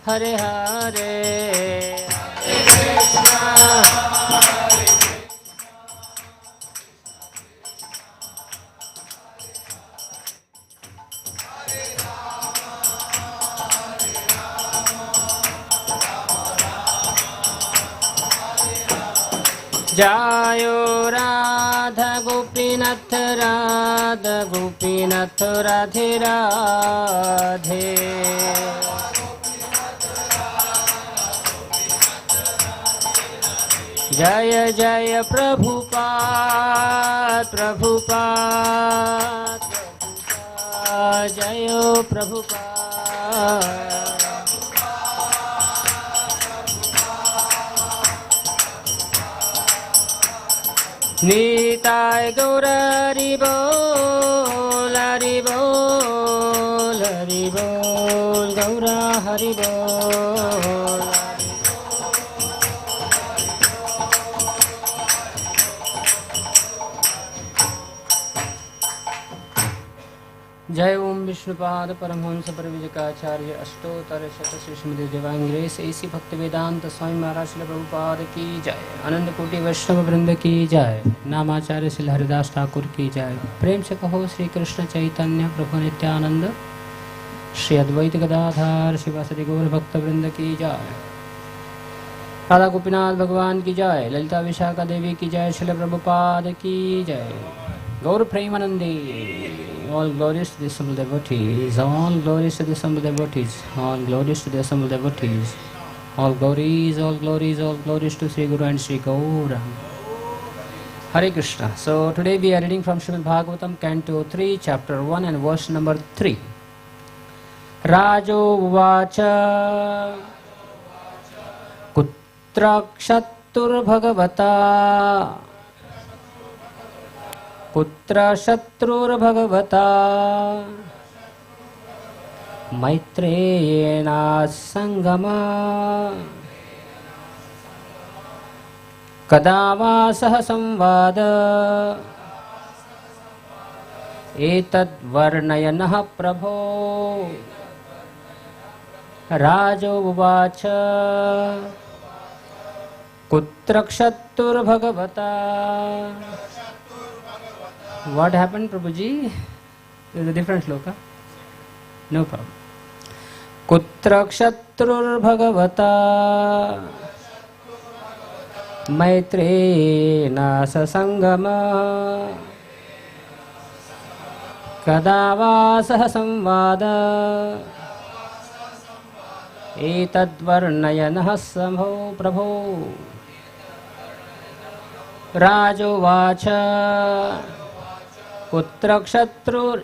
Hare Hare, Jayo Radha Gopinath Radha Gopinath Radhe Radhe, Jaya Jaya Prabhupada Prabhupada Prabhupada, Jaya Prabhupada. Nitai Gaura Haribol, Haribol, Haribol, Gaura Haribol. जय ओम विष्णुपाद परमहंस परिव्राजकाचार्य अष्टोत्तर शत श्रीमद् दिव्यांग grace ऐसी भक्ति वेदांत स्वामी महाराज श्रील प्रभुपाद की जय, आनंद कोटि वैष्णव वृंद की जय, नामाचार्य श्री हरिदास ठाकुर की जय। प्रेम से कहो श्री कृष्ण चैतन्य प्रभु नित्यानंद, श्री अद्वैत गदाधर शिवासदि गौर भक्त वृंद की जय, राधा गोपीनाथ भगवान की जय, ललिता विशाखा देवी की जय, श्रील प्रभुपाद की जय। गौर प्रेमानंदे, all glories to the assembled devotees, all glories to the assembled devotees, all glories to the assembled devotees, all glories, all glories, all glories to Sri Guru and Sri Gaura. Hare Krishna. So today we are reading from Srimad Bhagavatam, Canto 3, Chapter 1 and verse number 3. Rajo Vacha Kutra Kshatur Bhagavata पुत्र शत्रुर भगवता मैत्रेयेना संगमा कदा वा सह संवाद एतद्वर्णयनः प्रभो। राजोवाच कुत्र क्षत्रुर्भगवता। What happened, Prabhuji? There is a different shloka. No problem. Kutra kshatrur bhagavata maitrena sasangama kadava saha samvada etadvarnayanah samho prabho। Rajovacha कुत्र क्षत्रुर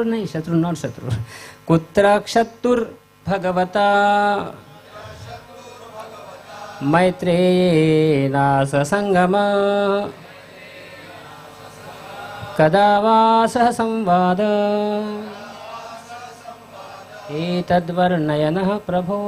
नहीं शत्रु नॉट शत्रु कुत्र क्षत्रुर भगवता मैत्रेयेना ससंगम कदा वा सह संवाद एतद्वर्णयनः प्रभो।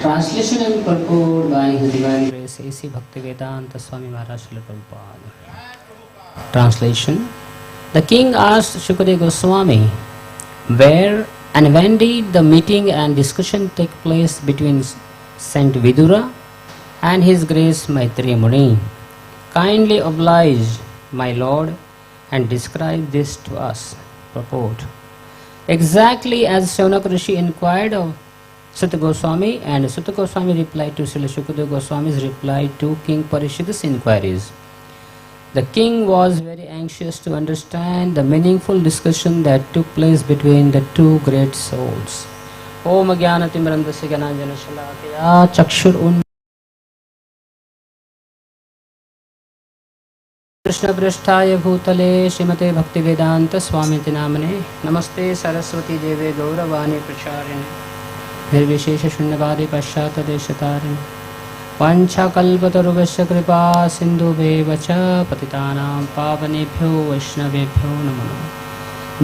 Translation and purport by His Divine Grace A.C. Bhaktivedanta Swami Maharaj Srila Prabhupada. Translation. The king asked Shukadeva Goswami, where And when did the meeting and discussion take place between Saint Vidura and His Grace Maitreya Muni? Kindly oblige, my Lord, and describe this to us. Purport. Exactly as Shaunak Rishi inquired of Sutta Goswami, and Sutta Goswami replied to Srila Shukadeva Goswami's reply to King Parikshit's inquiries. The king was very anxious to understand the meaningful discussion that took place between the two great souls. Om Jnanatimrandasya Gyananjana Shalakaya Chakshur Un Krishna Prasthaya Bhutale Srimate Bhaktivedanta Swamiti Namane Namaste Saraswati Deve Gauravani Pracharine Nirvishesha Shunyavadi Paschata Deshatarine Panchakalpataruvasya Kripa Sindhubevacha Patitanam Pavanebhyo Vaishnavebhyo Namo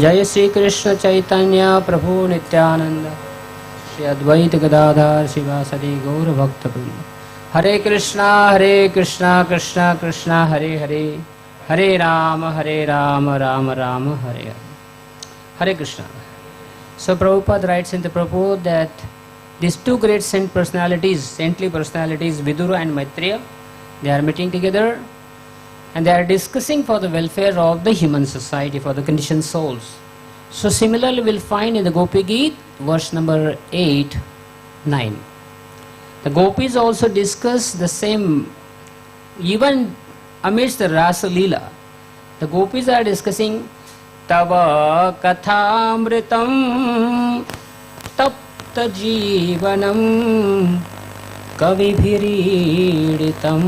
Jaya Sri Krishna Chaitanya Prabhu Nityananda Shri Advaita Gadadhar Shivasadi Gaura Bhakta Vrinda Hare Krishna Krishna Krishna Hare Hare Hare Rama Rama Rama Hare Hare Hare Krishna. So Prabhupada writes in the purport that these two great saint personalities, saintly personalities, Vidura and Maitreya, they are meeting together and they are discussing for the welfare of the human society, for the conditioned souls. So similarly we will find in the Gopi Gita, verse number 8, 9. The Gopis also discuss the same, even amidst the Rasalila. The Gopis are discussing Tava Kathamritam Tapta Jivanam Kavibhiriditam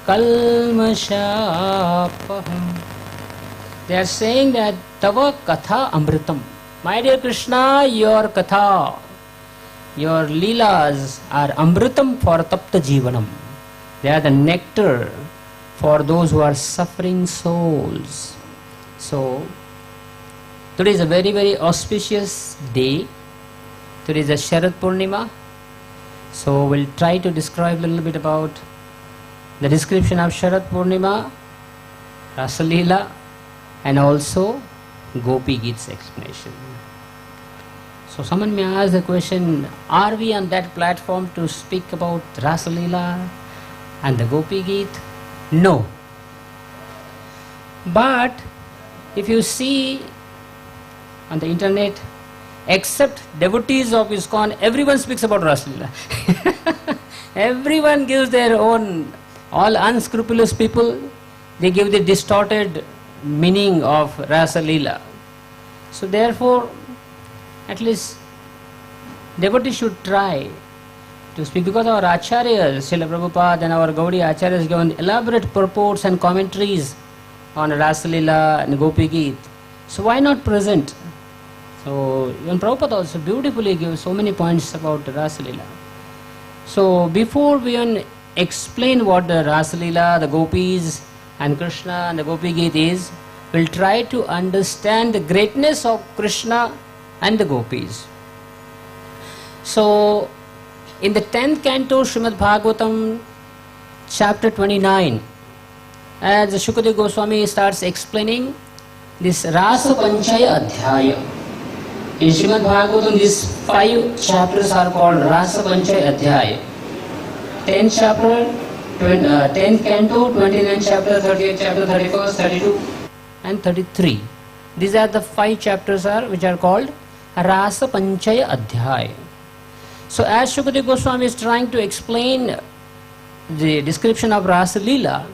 Kalmashapaham. They are saying that Tava Katha Amritam. My dear Krishna, your Katha, your Leelas are Amritam for Tapta Jivanam. They are the nectar for those who are suffering souls. So, today is a very, very auspicious day. Today is a Sharad Purnima. So, we'll try to describe a little bit about the description of Sharad Purnima, Rasalila, and also Gopi Gita's explanation. So someone may ask the question, are we on that platform to speak about Rasalila and the Gopi Gita? No. But if you see on the internet, except devotees of ISKCON, everyone speaks about Rasalila. Everyone gives their own, all unscrupulous people, they give the distorted meaning of Rasalila. So therefore, at least devotees should try to speak, because our Acharyas, Srila Prabhupada and our Gaudiya Acharyas given elaborate purports and commentaries on Rasalila and Gopi Gita. So why not present? So even Prabhupada also beautifully gives so many points about Rasalila. So before we even explain what the Rasalila, the Gopis and Krishna and the Gopi Gita is, we'll try to understand the greatness of Krishna and the Gopis. So, in the 10th canto Srimad Bhagavatam, chapter 29, as Shukadeva Goswami starts explaining this Rasa Panchaya Adhyaya. In Srimad Bhagavatam, these 5 chapters are called Rasa Panchaya Adhyaya. 10th chapter, 10th canto, 29th chapter, 38th chapter, 31st, 32 and 33. These are the 5 chapters which are called Rasa Panchaya Adhyaya. So as Shukadeva Goswami is trying to explain the description of Rasalila,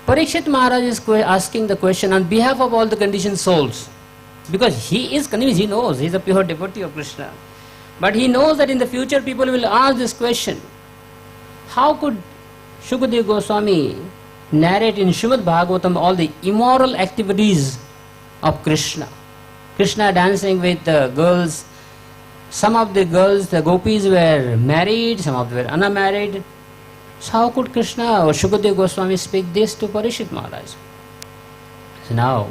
Parikshit Maharaj is asking the question on behalf of all the conditioned souls, because he is convinced, he knows, he is a pure devotee of Krishna. But he knows that in the future people will ask this question. How could Shukadeva Goswami narrate in Srimad Bhagavatam all the immoral activities of Krishna? Krishna dancing with the girls. Some of the girls, the gopis, were married, some of them were unmarried. So how could Krishna or Shukadeva Goswami speak this to Parikshit Maharaj? So now,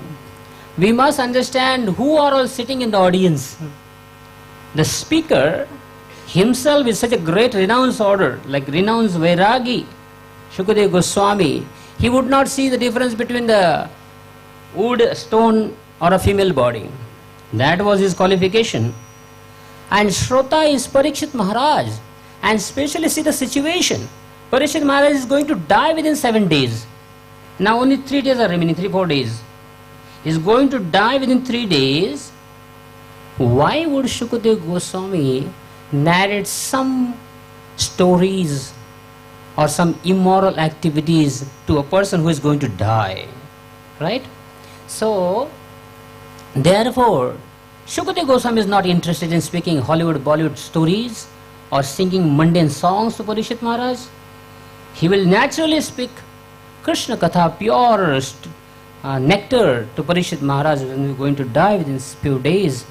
we must understand who are all sitting in the audience. The speaker himself is such a great renounced order, like renounced Vairagi, Shukadeva Goswami. He would not see the difference between the wood, stone or a female body. That was his qualification. And Shrota is Parikshit Maharaj. And especially see the situation. Parikshit Maharaj is going to die within 7 days. Now only 3 days are remaining, 3-4 days. He is going to die within 3 days. Why would Shukadeva Goswami narrate some stories or some immoral activities to a person who is going to die? Right? So, therefore, Shukadeva Goswami is not interested in speaking Hollywood, Bollywood stories or singing mundane songs to Parikshit Maharaj. He will naturally speak Krishna Katha, pure nectar to Parikshit Maharaj when we are going to die within few days.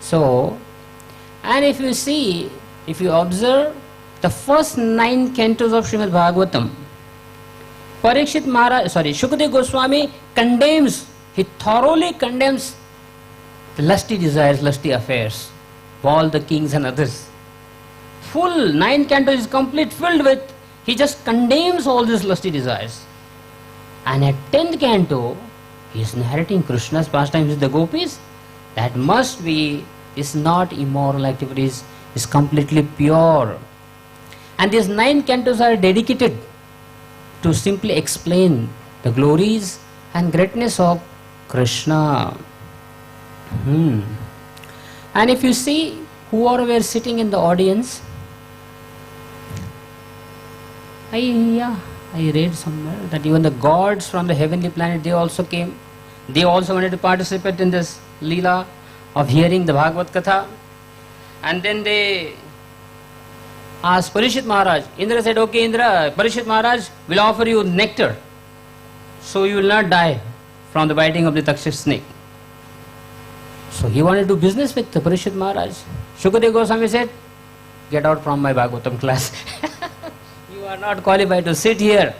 So, and if you see, if you observe the first 9 cantos of Srimad Bhagavatam, Shukadeva Goswami condemns, he thoroughly condemns the lusty desires, lusty affairs of all the kings and others. Full 9 cantos is complete, filled with, he just condemns all these lusty desires. And at 10th canto, he is narrating Krishna's pastimes with the Gopis. That must be, is not immoral activities, is completely pure. And these 9 cantos are dedicated to simply explain the glories and greatness of Krishna. And if you see whoever were sitting in the audience, I read somewhere that even the gods from the heavenly planet, they also came. They also wanted to participate in this Leela of hearing the Bhagavad Katha. And then they asked Parikshit Maharaj. Indra said, okay Indra, Parikshit Maharaj will offer you nectar, so you will not die from the biting of the Takshak snake. So he wanted to do business with the Parikshit Maharaj. Shukadeva Goswami said, get out from my Bhagavatam class. You are not qualified to sit here.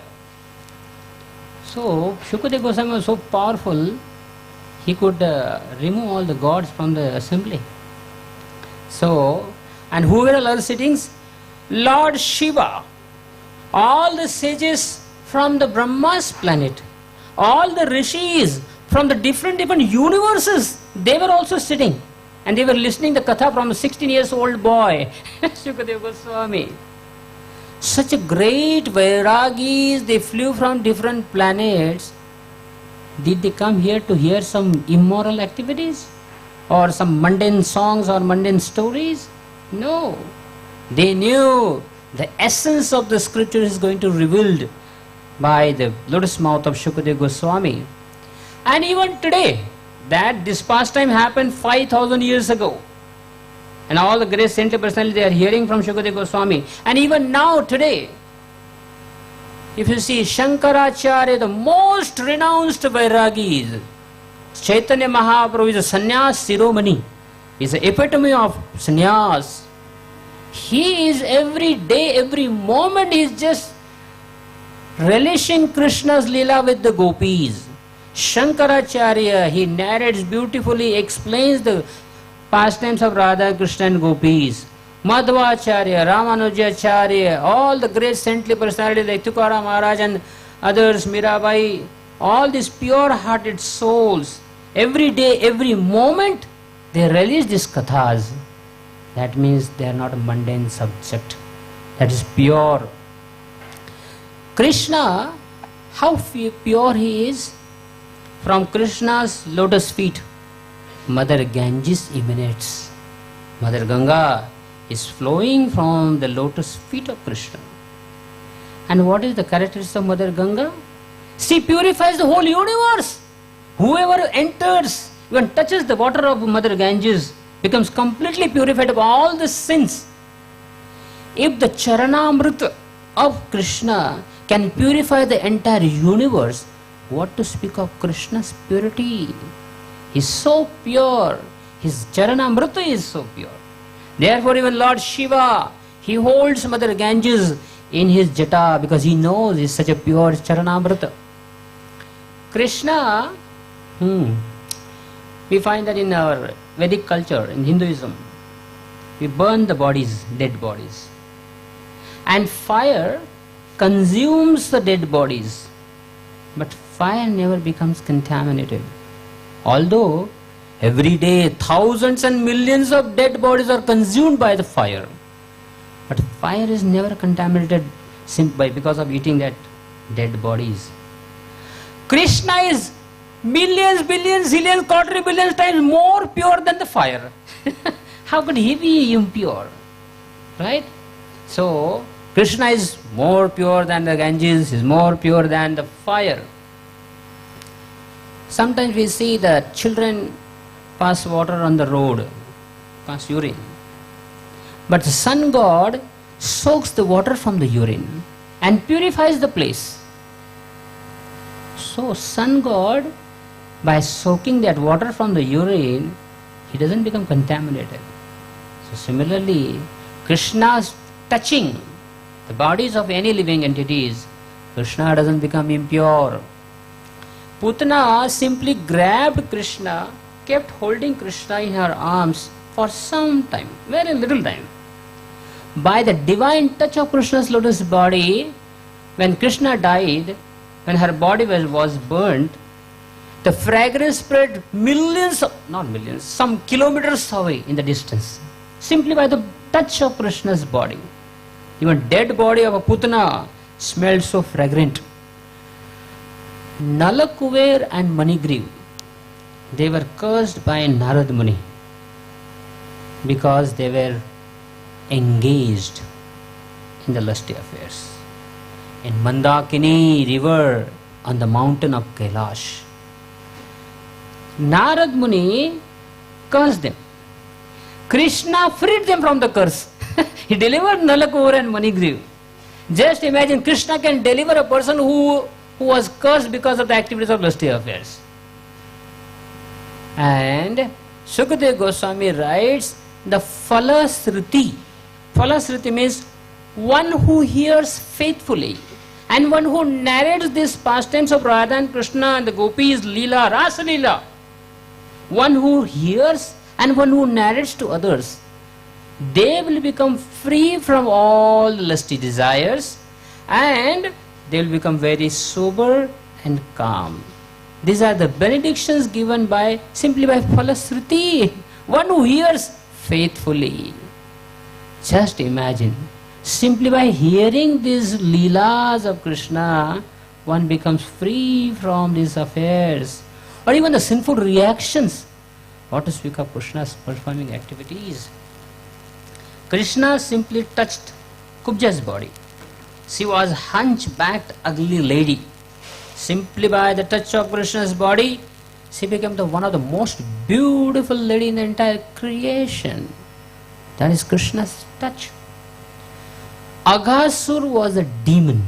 So Shukadeva Goswami was so powerful, he could remove all the gods from the assembly. So, and who were all other sittings? Lord Shiva, all the sages from the Brahma's planet, all the rishis from the different universes, they were also sitting. And they were listening the Katha from a 16 years old boy, Shukadeva Goswami. Such a great Vairagis, they flew from different planets. Did they come here to hear some immoral activities? Or some mundane songs or mundane stories? No. They knew the essence of the scripture is going to be revealed by the lotus mouth of Shukadeva Goswami. And even today, that this pastime happened 5,000 years ago. And all the great saintly personalities, they are hearing from Shukadeva Goswami. And even now, today, if you see Shankaracharya, the most renounced Vairagis, Chaitanya Mahaprabhu is a sannyas Siromani. He is the epitome of sannyas. He is every day, every moment, he is just relishing Krishna's Leela with the Gopis. Shankaracharya, he narrates beautifully, explains the pastimes of Radha, Krishna and Gopis. Madhvacharya, Ramanujacharya, all the great saintly personalities like Tukaram Maharaj and others, Mirabai, all these pure-hearted souls, every day, every moment, they relish these kathas. That means they are not a mundane subject. That is pure. Krishna, how pure he is? From Krishna's lotus feet, Mother Ganges emanates. Mother Ganga is flowing from the lotus feet of Krishna. And what is the characteristics of Mother Ganga? She purifies the whole universe. Whoever enters, even touches the water of Mother Ganges, becomes completely purified of all the sins. If the Charanamrita of Krishna can purify the entire universe, what to speak of Krishna's purity? He is so pure. His Charanamrita is so pure. Therefore even Lord Shiva, he holds Mother Ganges in his jata because he knows he is such a pure Charanamrita. Krishna, we find that in our Vedic culture, in Hinduism, we burn the bodies, dead bodies. And fire consumes the dead bodies. But fire never becomes contaminated. Although Every day, thousands and millions of dead bodies are consumed by the fire. But fire is never contaminated simply because of eating that dead bodies. Krishna is millions, billions, zillions, quadrillions times more pure than the fire. How could he be impure? Right? So, Krishna is more pure than the Ganges, is more pure than the fire. Sometimes we see that children pass water on the road, pass urine. But the sun god soaks the water from the urine and purifies the place. So sun god, by soaking that water from the urine, he doesn't become contaminated. So similarly, Krishna's touching the bodies of any living entities, Krishna doesn't become impure. Putana simply grabbed Krishna, kept holding Krishna in her arms for some time, very little time. By the divine touch of Krishna's lotus body, when Krishna died, when her body was burnt, the fragrance spread some kilometers away in the distance, simply by the touch of Krishna's body. Even dead body of a Putana smelled so fragrant. Nalakuver and Manigriv, they were cursed by Narad Muni because they were engaged in the lusty affairs. In Mandakini river on the mountain of Kailash, Narad Muni cursed them. Krishna freed them from the curse. He delivered Nalakuver and Manigriv. Just imagine, Krishna can deliver a person who was cursed because of the activities of lusty affairs. And Sukadeva Goswami writes, the Falasriti. Falasriti means one who hears faithfully and one who narrates these pastimes of Radha and Krishna and the Gopis, Leela, Rasalila. One who hears and one who narrates to others. They will become free from all lusty desires and they will become very sober and calm. These are the benedictions given simply by Falasriti, one who hears faithfully. Just imagine, simply by hearing these Leelas of Krishna, one becomes free from these affairs or even the sinful reactions. What to speak of Krishna's performing activities? Krishna simply touched Kubja's body. She was hunchbacked, ugly lady. Simply by the touch of Krishna's body, she became one of the most beautiful lady in the entire creation. That is Krishna's touch. Aghasur was a demon.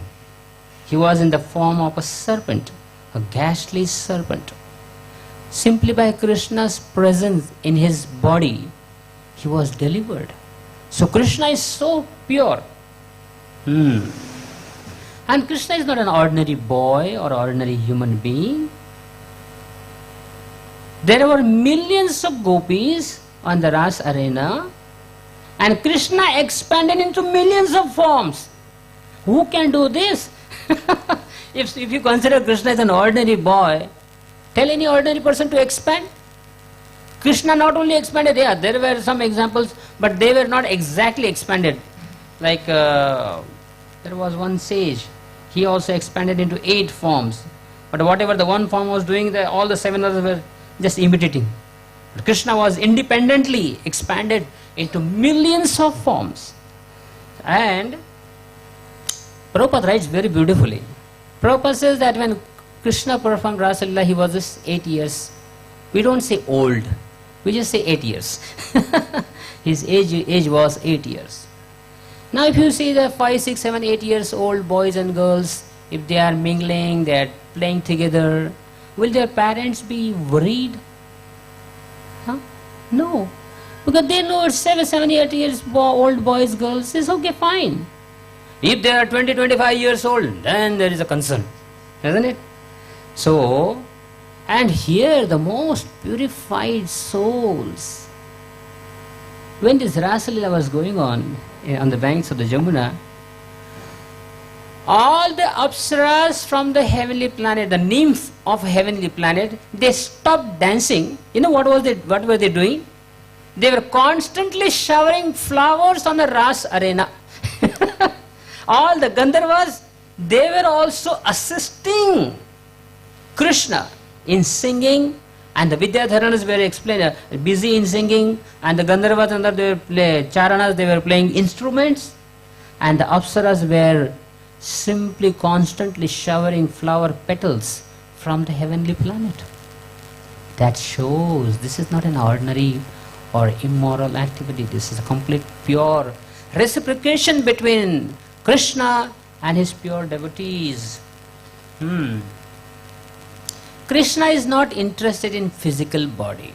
He was in the form of a serpent, a ghastly serpent. Simply by Krishna's presence in his body, he was delivered. So Krishna is so pure. And Krishna is not an ordinary boy or ordinary human being. There were millions of gopis on the Ras arena and Krishna expanded into millions of forms. Who can do this? If you consider Krishna as an ordinary boy, tell any ordinary person to expand. Krishna not only expanded, there were some examples, but they were not exactly expanded. Like there was one sage, he also expanded into 8 forms. But whatever the one form was doing, all the 7 others were just imitating. But Krishna was independently expanded into millions of forms. And Prabhupada writes very beautifully. Prabhupada says that when Krishna performed Rasalila, he was just 8 years. We don't say old, we just say 8 years. His age was 8 years. Now if you see the 5, 6, 7, 8 years old boys and girls, if they are mingling, they are playing together, will their parents be worried? No. Because they know it's 7, 8 years old boys, girls, it's okay, fine. If they are 20, 25 years old, then there is a concern, isn't it? So, and here the most purified souls, when this Rasalila was going on the banks of the Jamuna, all the apsaras from the heavenly planet, the nymph of heavenly planet, they stopped dancing. You know what were they doing? They were constantly showering flowers on the Ras arena. All the Gandharvas, they were also assisting Krishna in singing, and the Vidyadharanas were busy in singing, and the Gandharvas and they were Charanas, they were playing instruments, and the Apsaras were simply constantly showering flower petals from the heavenly planet. That shows this is not an ordinary or immoral activity. This is a complete pure reciprocation between Krishna and his pure devotees. Krishna is not interested in physical body.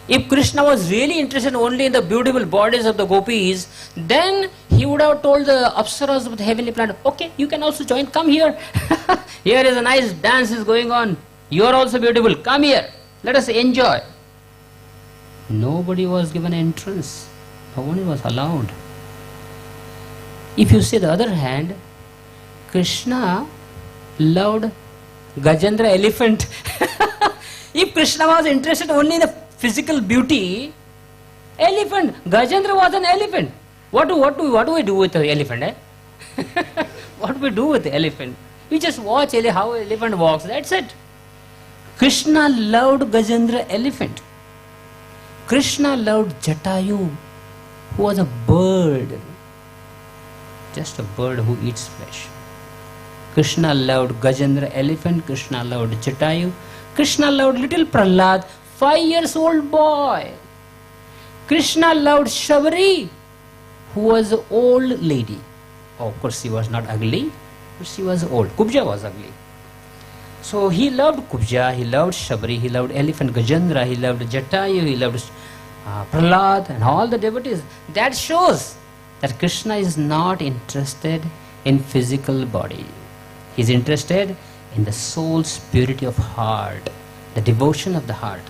If Krishna was really interested only in the beautiful bodies of the gopis, then he would have told the apsaras of the heavenly planet, okay, you can also join, come here. Here is a nice dance is going on. You are also beautiful, come here. Let us enjoy. Nobody was given entrance. No one was allowed. If you see the other hand, Krishna loved Gajendra elephant. If Krishna was interested only in the physical beauty, elephant, Gajendra was an elephant. What do we do with the elephant? What do we do with the elephant? We just watch how elephant walks, that's it. Krishna loved Gajendra elephant. Krishna loved Jatayu, who was a bird. Just a bird who eats flesh. Krishna loved Gajendra elephant, Krishna loved Jatayu, Krishna loved little Prahlad, 5 years old boy. Krishna loved Shabari, who was an old lady. Oh, of course, she was not ugly, but she was old. Kubja was ugly. So he loved Kubja, he loved Shabari, he loved elephant Gajendra, he loved Jatayu, he loved Prahlad and all the devotees. That shows that Krishna is not interested in physical body. He is interested in the soul's purity of heart, the devotion of the heart.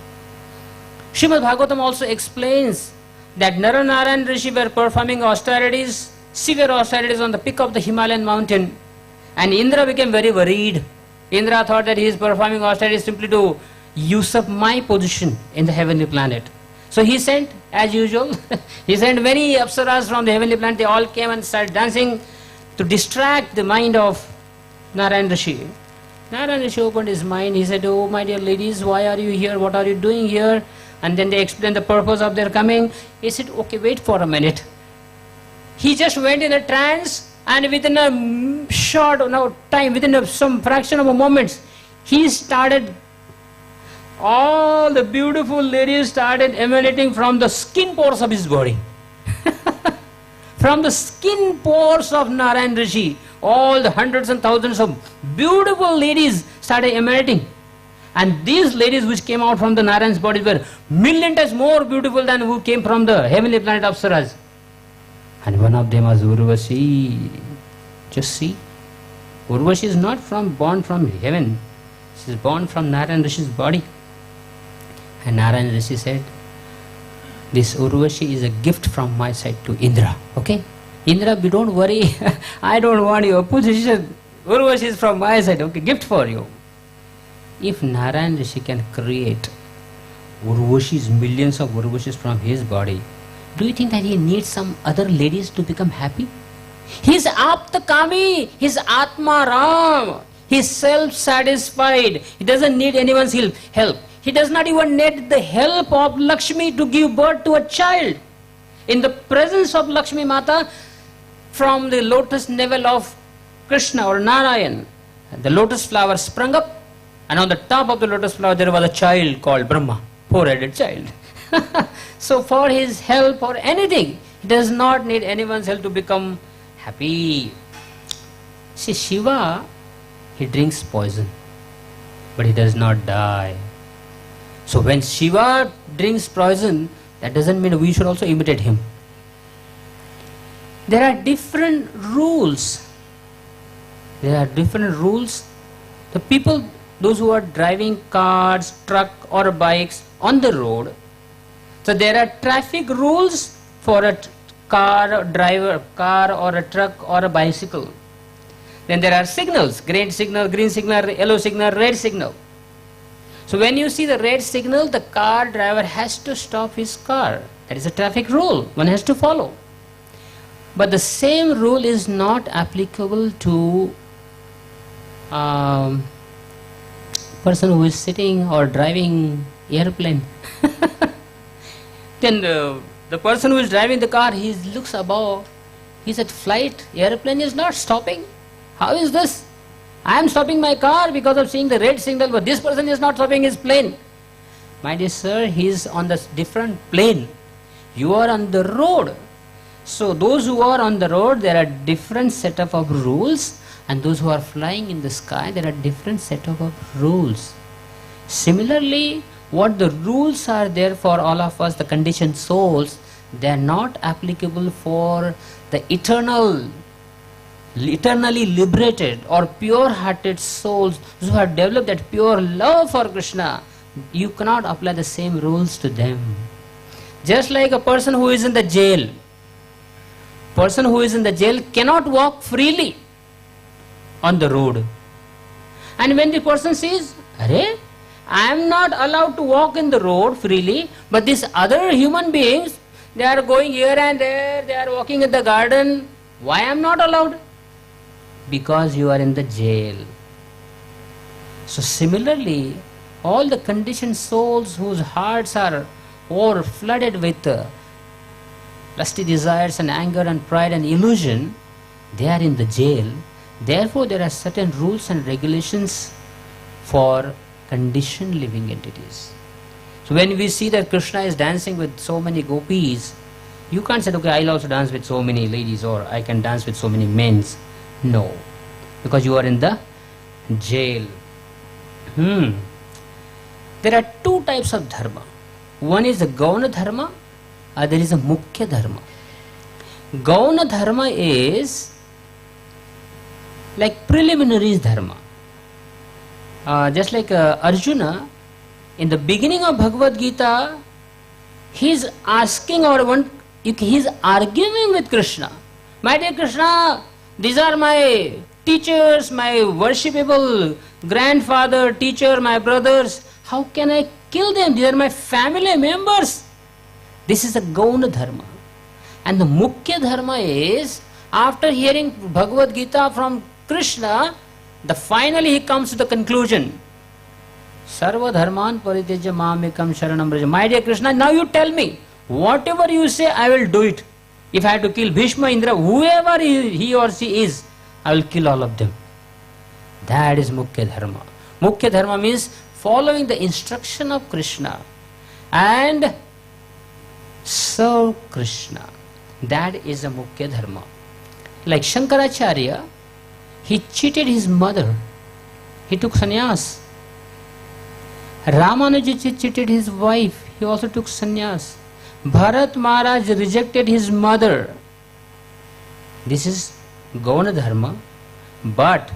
Srimad Bhagavatam also explains that Naranarayan Rishi were performing austerities, severe austerities on the peak of the Himalayan mountain, and Indra became very worried. Indra thought that he is performing austerities simply to usurp my position in the heavenly planet. So he sent, as usual, he sent many apsaras from the heavenly planet. They all came and started dancing to distract the mind of Narayan Rishi. Narayan Rishi opened his mind. He said, oh my dear ladies, why are you here? What are you doing here? And then they explained the purpose of their coming. He said, okay, wait for a minute. He just went in a trance, and within a short time, within some fraction of a moment, he started, all the beautiful ladies started emanating from the skin pores of his body. From the skin pores of Narayan Rishi, all the hundreds and thousands of beautiful ladies started emanating. And these ladies which came out from the Narayan's body were million times more beautiful than who came from the heavenly planet Apsaras. And one of them was Urvashi. Just see, Urvashi is not born from heaven. She is born from Narayan Rishi's body. And Narayan Rishi said, this Urvashi is a gift from my side to Indra. Okay? Indra, don't worry. I don't want your position. Urvashi is from my side. Okay, gift for you. If Narayan Rishi can create Urvashis, millions of Urvashis from his body, do you think that he needs some other ladies to become happy? He is Aptakami. He is Atma Ram. He is self-satisfied. He doesn't need anyone's help. He does not even need the help of Lakshmi to give birth to a child. In the presence of Lakshmi Mata, from the lotus navel of Krishna or Narayan, the lotus flower sprung up, and on the top of the lotus flower there was a child called Brahma, four-headed child. So for his help or anything, he does not need anyone's help to become happy. See, Shiva, he drinks poison, but he does not die. So when Shiva drinks poison, that doesn't mean we should also imitate him. There are different rules. There are different rules. The people, those who are driving cars, truck or bikes on the road, so there are traffic rules for a car or a truck or a bicycle. Then there are signals, green signal, yellow signal, red signal. So when you see the red signal, the car driver has to stop his car. That is a traffic rule, one has to follow. But the same rule is not applicable to person who is sitting or driving airplane. Then the person who is driving the car, he looks above, he's at flight, airplane is not stopping. How is this? I am stopping my car because of seeing the red signal, but this person is not stopping his plane. My dear sir, he is on the different plane. You are on the road. So those who are on the road, there are different set of rules, and those who are flying in the sky, there are different set of rules. Similarly, what the rules are there for all of us, the conditioned souls, they are not applicable for the eternally liberated or pure-hearted souls who have developed that pure love for Krishna. You cannot apply the same rules to them. Just like a person who is in the jail. Person who is in the jail cannot walk freely on the road. And when the person says, Arey, I am not allowed to walk in the road freely, but these other human beings, they are going here and there, they are walking in the garden. Why I am not allowed? Because you are in the jail. So similarly, all the conditioned souls whose hearts are over flooded with lusty desires and anger and pride and illusion, they are in the jail. Therefore, there are certain rules and regulations for conditioned living entities. So when we see that Krishna is dancing with so many gopis, you can't say, okay, I'll also dance with so many ladies, or I can dance with so many men. No, because you are in the jail. There are two types of dharma. One is the Gauna dharma, other is a Mukhya dharma. Gauna dharma is like preliminaries dharma. Just like Arjuna, in the beginning of Bhagavad Gita, he is asking he is arguing with Krishna. My dear Krishna, these are my teachers, my worshipable grandfather, teacher, my brothers. How can I kill them? They are my family members. This is the Gauna dharma. And the Mukhya dharma is, after hearing Bhagavad Gita from Krishna, finally he comes to the conclusion. Sarva dharman paritejya mamekam sharanam braja. My dear Krishna, now you tell me, whatever you say, I will do it. If I have to kill Bhishma, Indra, whoever he or she is, I will kill all of them. That is Mukhya dharma. Mukhya dharma means following the instruction of Krishna and serve Krishna. That is a Mukhya dharma. Like Shankaracharya, he cheated his mother. He took sannyas. Ramanuja cheated his wife. He also took sannyas. Bharat Maharaj rejected his mother. This is Gauna dharma. But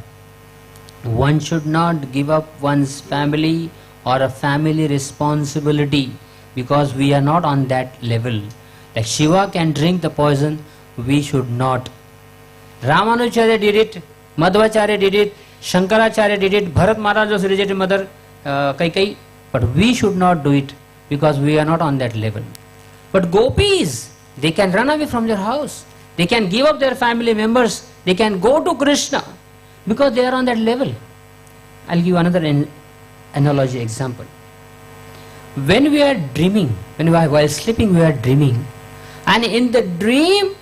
one should not give up one's family or a family responsibility, because we are not on that level. Like Shiva can drink the poison, we should not. Ramanujacharya did it, Madhvacharya did it, Shankaracharya did it, Bharat Maharaj also rejected mother Kaikai, but we should not do it because we are not on that level. But gopis, they can run away from their house, they can give up their family members, they can go to Krishna because they are on that level. I'll give another analogy example. When we are dreaming, while sleeping we are dreaming, and in the dream,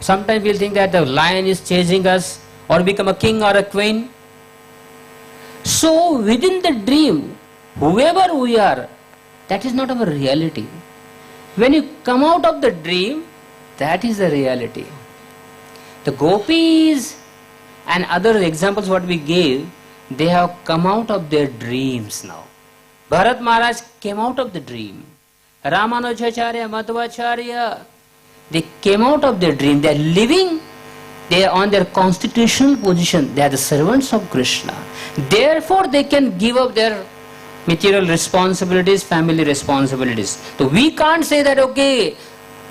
sometimes we'll think that the lion is chasing us or become a king or a queen. So within the dream, whoever we are, that is not our reality. When you come out of the dream, that is the reality. The gopis and other examples what we gave, they have come out of their dreams now. Bharat Maharaj came out of the dream. Ramanujacharya, Madhvacharya, they came out of their dream. They are living, they are on their constitutional position. They are the servants of Krishna. Therefore, they can give up their material responsibilities, family responsibilities. So we can't say that, okay,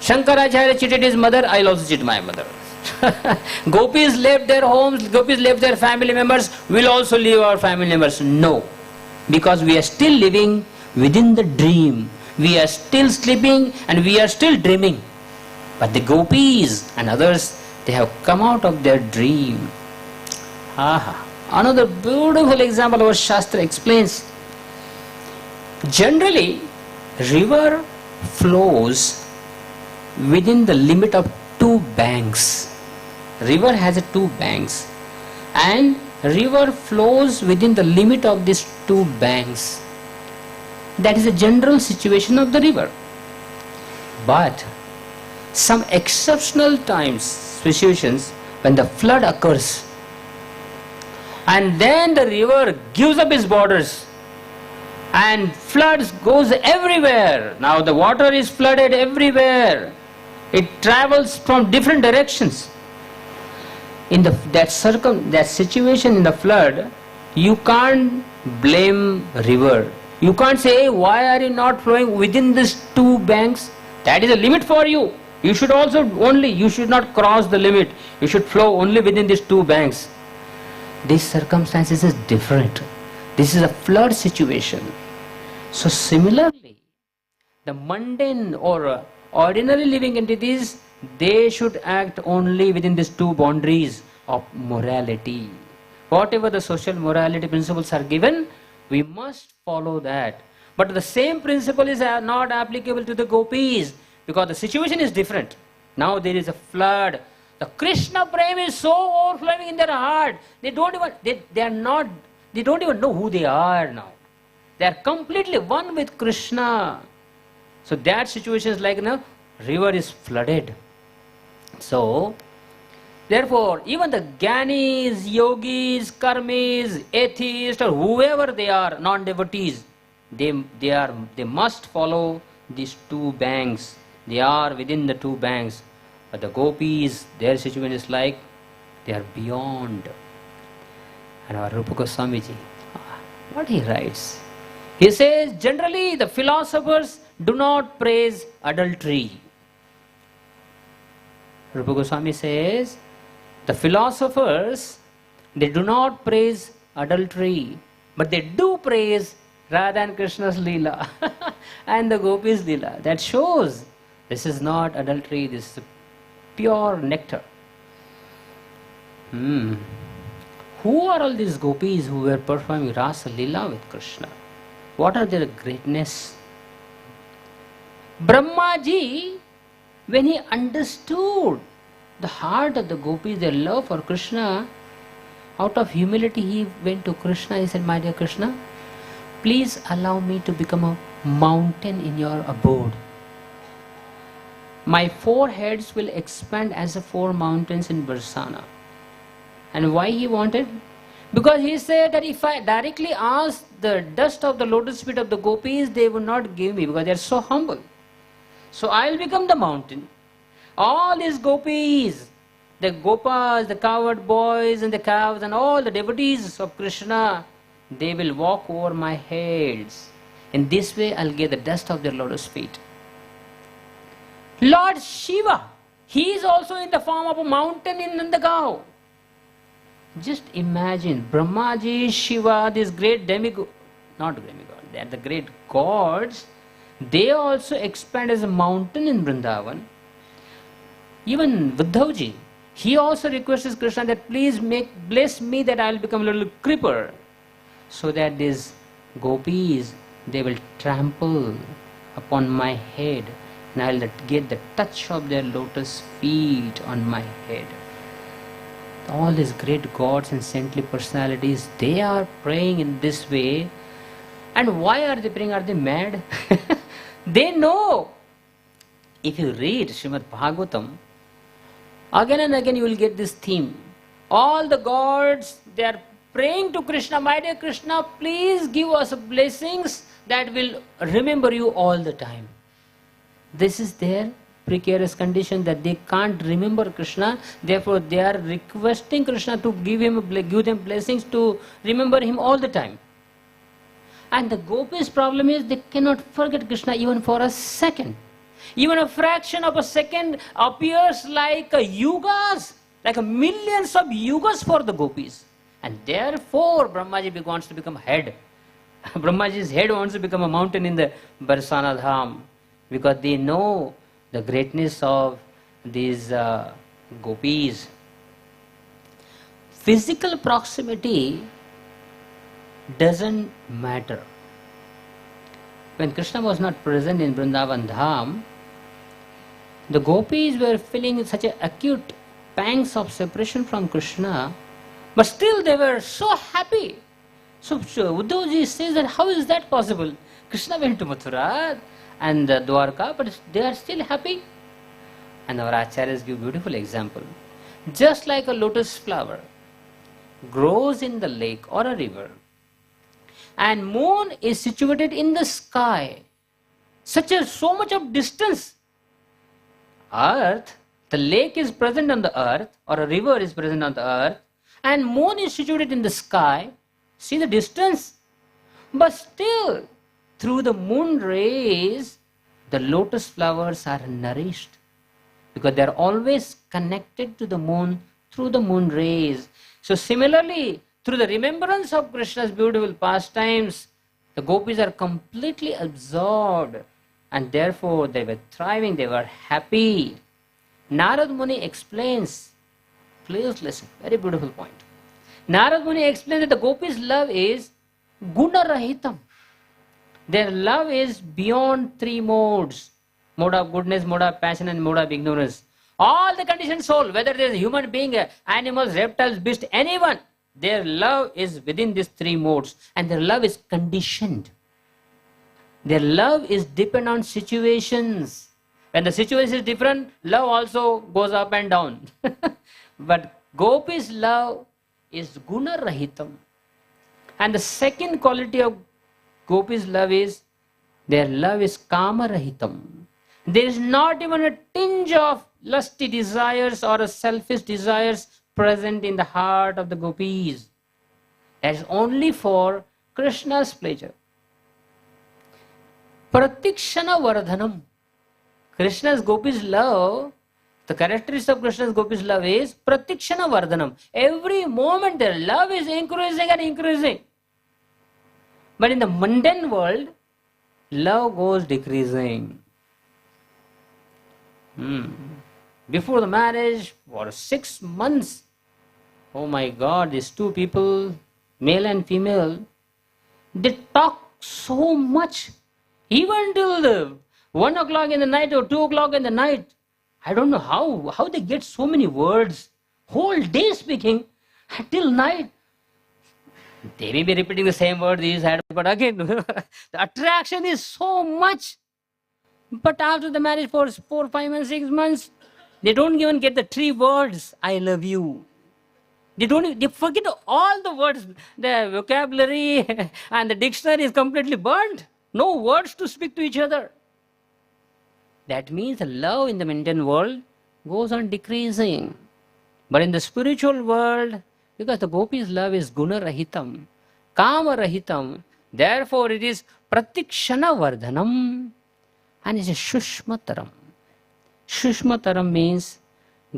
Shankaracharya cheated his mother, I'll also cheat my mother. Gopis left their homes, Gopis left their family members, we'll also leave our family members. No. Because we are still living within the dream. We are still sleeping and we are still dreaming. But the Gopis and others, they have come out of their dream. Aha. Another beautiful example our Shastra explains. Generally, river flows within the limit of two banks. River has two banks and river flows within the limit of these two banks. That is the general situation of the river. But some exceptional times, situations when the flood occurs and then the river gives up its borders and floods goes everywhere. Now the water is flooded everywhere. It travels from different directions. In that situation in the flood, you can't blame river. You can't say, why are you not flowing within these two banks? That is a limit for you. You should not cross the limit. You should flow only within these two banks. This circumstances is different. This is a flood situation. So similarly, the mundane or ordinary living entities, they should act only within these two boundaries of morality. Whatever the social morality principles are given, we must follow that. But the same principle is not applicable to the Gopis because the situation is different. Now there is a flood. The Krishna prema is so overflowing in their heart. They don't even know who they are now. They are completely one with Krishna. So that situation is like river is flooded. So therefore, even the Gyanis, Yogis, Karmis, atheists or whoever they are, non-devotees, they must follow these two banks. They are within the two banks. But the Gopis, their situation is like they are beyond. And our Rupa Goswamiji, what he writes? He says, generally the philosophers do not praise adultery. Rupa Goswami says, the philosophers, they do not praise adultery, but they do praise Radha and Krishna's Leela and the Gopis' Leela. That shows this is not adultery, this is pure nectar. Who are all these Gopis who were performing Rasalila with Krishna? What are their greatness? Brahmaji, when he understood the heart of the Gopis, their love for Krishna, out of humility he went to Krishna. He said, my dear Krishna, please allow me to become a mountain in your abode. My 4 heads will expand as the 4 mountains in Barsana. And why he wanted? Because he said that if I directly ask the dust of the lotus feet of the Gopis, they will not give me because they are so humble. So I will become the mountain. All these Gopis, the Gopas, the cowherd boys and the cows and all the devotees of Krishna, they will walk over my heads. In this way I will get the dust of their lotus feet. Lord Shiva, he is also in the form of a mountain in Nandagaon. Just imagine, Brahmaji, Shiva, these great demigod, not demigod, they are the great gods, they also expand as a mountain in Vrindavan. Even Uddhavji, he also requests Krishna that please bless me that I will become a little creeper, so that these Gopis, they will trample upon my head and I will get the touch of their lotus feet on my head. All these great gods and saintly personalities, they are praying in this way. And why are they praying? Are they mad? They know. If you read Srimad Bhagavatam, again and again you will get this theme. All the gods, they are praying to Krishna, my dear Krishna, please give us blessings that will remember you all the time. This is their precarious condition that they can't remember Krishna, therefore they are requesting Krishna to give them blessings to remember him all the time. And the Gopis' problem is they cannot forget Krishna even for a second. Even a fraction of a second appears like a yugas, like a millions of yugas for the gopis. And therefore Brahmaji wants to become head. Brahmaji's head wants to become a mountain in the Barsana Dham, because they know the greatness of these gopis. Physical proximity doesn't matter. When Krishna was not present in Vrindavan Dham, the gopis were feeling such an acute pangs of separation from Krishna, but still they were so happy. So Uddhavji says that how is that possible? Krishna went to Mathura and Dwarka, but they are still happy. And our acharyas give beautiful example. Just like a lotus flower grows in the lake or a river, and moon is situated in the sky, so much of distance. Earth, the lake is present on the earth, or a river is present on the earth, and moon is situated in the sky. See the distance? But still, through the moon rays, the lotus flowers are nourished, because they are always connected to the moon through the moon rays. So similarly, through the remembrance of Krishna's beautiful pastimes, the gopis are completely absorbed, and therefore they were thriving, they were happy. Narad Muni explains, please listen, very beautiful point. Narad Muni explains that the gopis' love is guna rahitam. Their love is beyond three modes: mode of goodness, mode of passion, and mode of ignorance. All the conditioned soul, whether there is a human being, animals, reptiles, beasts, anyone, their love is within these three modes, and their love is conditioned. Their love is dependent on situations. When the situation is different, love also goes up and down. But gopis' love is guna rahitam. And the second quality of gopis' love is, their love is kama rahitam. There is not even a tinge of lusty desires or a selfish desires present in the heart of the gopis. That is only for Krishna's pleasure. Pratikshana vardhanam. Krishna's gopis love, the characteristic of Krishna's gopis love is pratikshana vardhanam. Every moment their love is increasing and increasing. But in the mundane world, love goes decreasing. Before the marriage, for 6 months, oh my God, these two people, male and female, they talk so much, even till the 1 o'clock in the night or 2 o'clock in the night. I don't know how they get so many words, whole day speaking, till night. They may be repeating the same word, but again, the attraction is so much. But after the marriage for 4, 5 and 6 months, they don't even get the 3 words, I love you. They forget all the words, the vocabulary and the dictionary is completely burnt. No words to speak to each other. That means the love in the mundane world goes on decreasing. But in the spiritual world, because the gopis' love is guna rahitam, kama rahitam, therefore it is pratikshana vardhanam, and it's a shushmataram. Shushmataram means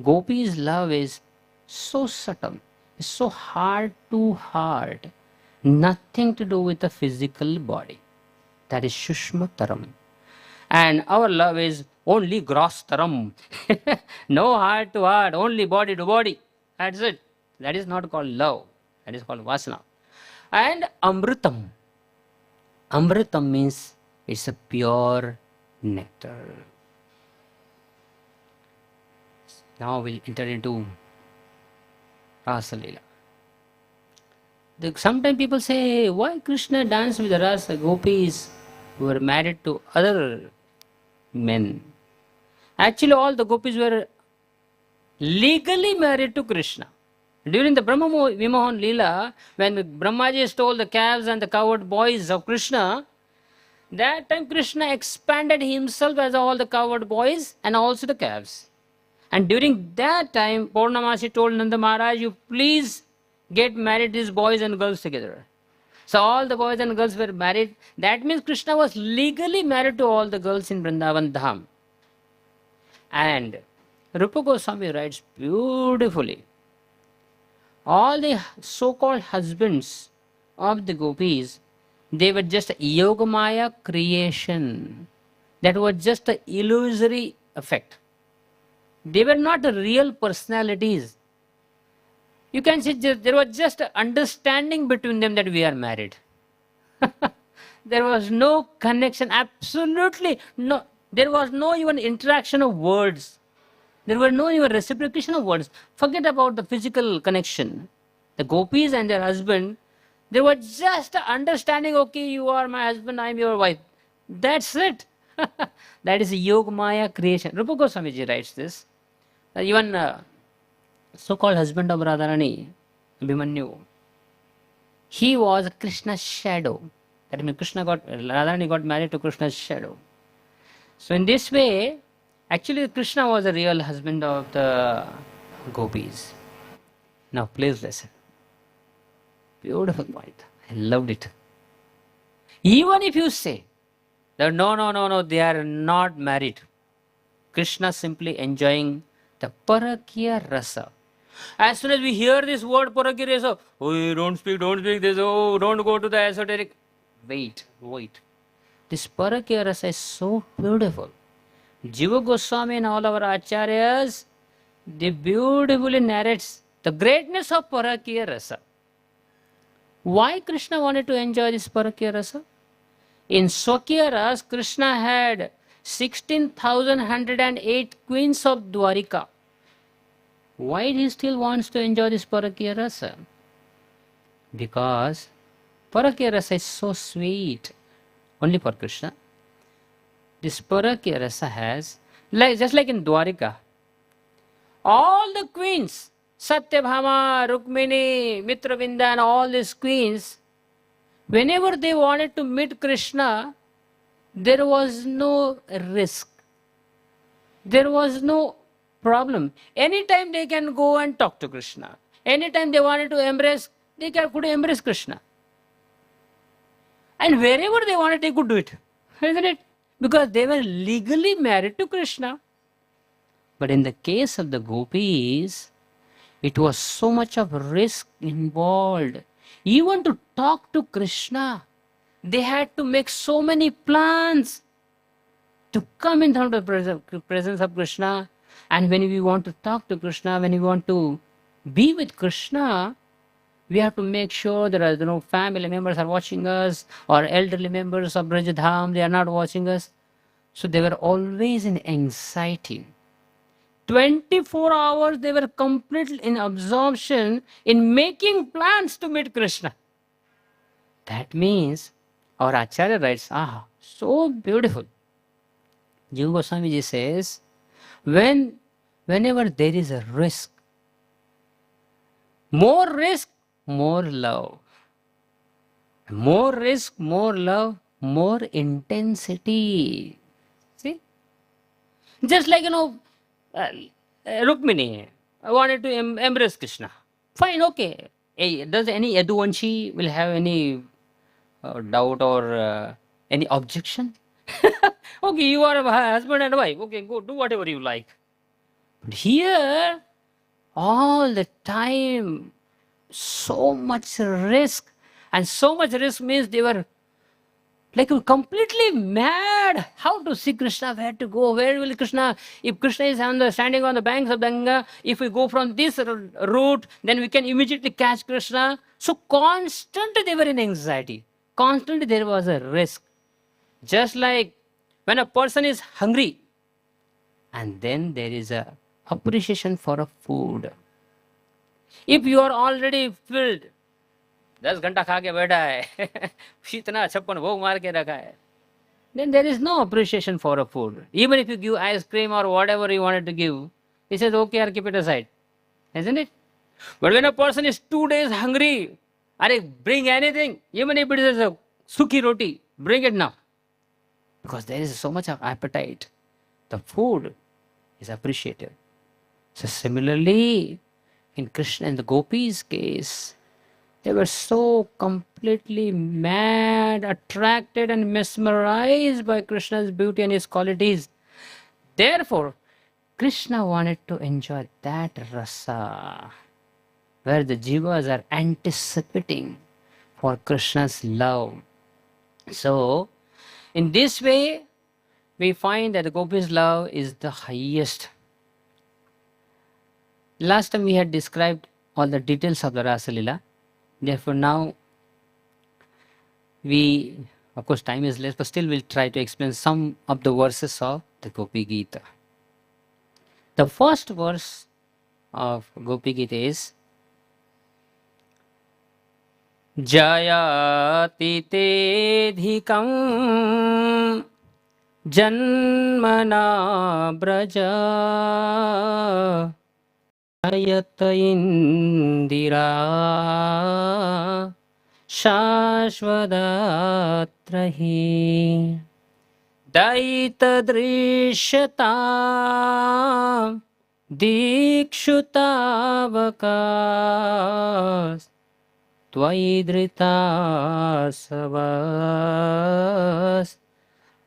gopis' love is so subtle, it's so heart to heart, nothing to do with the physical body. That is shushmataram. And our love is only gross taram. No heart to heart, only body to body. That's it. That is not called love. That is called vasana. And amritam. Amritam means it's a pure nectar. Now we'll enter into Rasalila. Sometimes people say, why Krishna danced with the Rasa gopis who were married to other men? Actually, all the gopis were legally married to Krishna. During the Brahma Vimohan Leela, when Brahmaji stole the calves and the cowherd boys of Krishna, that time Krishna expanded himself as all the cowherd boys and also the calves. And during that time, Purnamasi told Nanda Maharaj, you please get married these boys and girls together. So all the boys and girls were married. That means Krishna was legally married to all the girls in Vrindavan Dham. And Rupa Goswami writes beautifully. All the so-called husbands of the gopis, they were just a yogamaya creation. That was just an illusory effect. They were not the real personalities. You can see there was just an understanding between them that we are married. There was no connection, absolutely no. There was no even interaction of words. There were no even reciprocation of words. Forget about the physical connection. The gopis and their husband, there was just an understanding, okay, you are my husband, I am your wife. That's it. That is a Yogamaya creation. Rupa Goswami ji writes this. Even so-called husband of Radharani, Abhimanyu, he was Krishna's shadow. That means Radharani got married to Krishna's shadow. So in this way, actually Krishna was the real husband of the gopis. Now please listen. Beautiful point. I loved it. Even if you say that no, they are not married. Krishna simply enjoying the Parakya Rasa. As soon as we hear this word Parakya Rasa, oh, don't speak this, oh, don't go to the esoteric. Wait. This Parakya Rasa is so beautiful. Jiva Goswami and all our acharyas, they beautifully narrates the greatness of Parakya Rasa. Why Krishna wanted to enjoy this Parakya Rasa? In Swakya Rasa, Krishna had 16,108 queens of Dwarika. Why he still wants to enjoy this Parakya Rasa? Because Parakya Rasa is so sweet. Only for Krishna. This Parakya Rasa has, just like in Dwarika, all the queens, Satyabhama, Rukmini, Mitravinda and all these queens, whenever they wanted to meet Krishna, there was no risk. There was no problem. Anytime they can go and talk to Krishna. Anytime they wanted to embrace, they could embrace Krishna. And wherever they wanted, they could do it. Isn't it? Because they were legally married to Krishna. But in the case of the gopis, it was so much of risk involved. Even to talk to Krishna, they had to make so many plans to come in front of the presence of Krishna. And when we want to talk to Krishna, when we want to be with Krishna, we have to make sure there are no family members are watching us, or elderly members of Brajadham, they are not watching us. So they were always in anxiety. 24 hours they were completely in absorption in making plans to meet Krishna. That means our Acharya writes, so beautiful. Jiva Goswami ji says, whenever there is a risk, more love. More risk, more love, more intensity. See? Just like, Rukmini wanted to embrace Krishna. Fine, okay. Does any Yaduvanshi will have any doubt or any objection? Okay, you are a husband and wife. Okay, go do whatever you like. But here, all the time, so much risk. And so much risk means they were like completely mad. How to see Krishna? Where to go? Where will Krishna? If Krishna is standing on the banks of Ganga, if we go from this route, then we can immediately catch Krishna. So constantly they were in anxiety. Constantly there was a risk. Just like when a person is hungry, and then there is a appreciation for a food. If you are already filled, 10 घंटा खा के बैठा है, इतना 56 भोग मार के रखा है, then there is no appreciation for a food. Even if you give ice cream or whatever you wanted to give, he says, okay, I'll keep it aside. Isn't it? But when a person is 2 days hungry, bring anything, even if it is a sukhi roti, bring it now. Because there is so much of appetite. The food is appreciated. So similarly, in Krishna and the gopis' case, they were so completely mad, attracted and mesmerized by Krishna's beauty and his qualities. Therefore, Krishna wanted to enjoy that rasa, where the jivas are anticipating for Krishna's love. So, in this way, we find that the Gopi's love is the highest. Last time we had described all the details of the Rasalila. Therefore, now of course, time is less, but still we'll try to explain some of the verses of the Gopi Gita. The first verse of Gopi Gita is Jayati Tedhikam Janmana Braja Jayata Indira Shashvadatrahi Daitadrishyata Dikshutavakas Tvaidrita Savas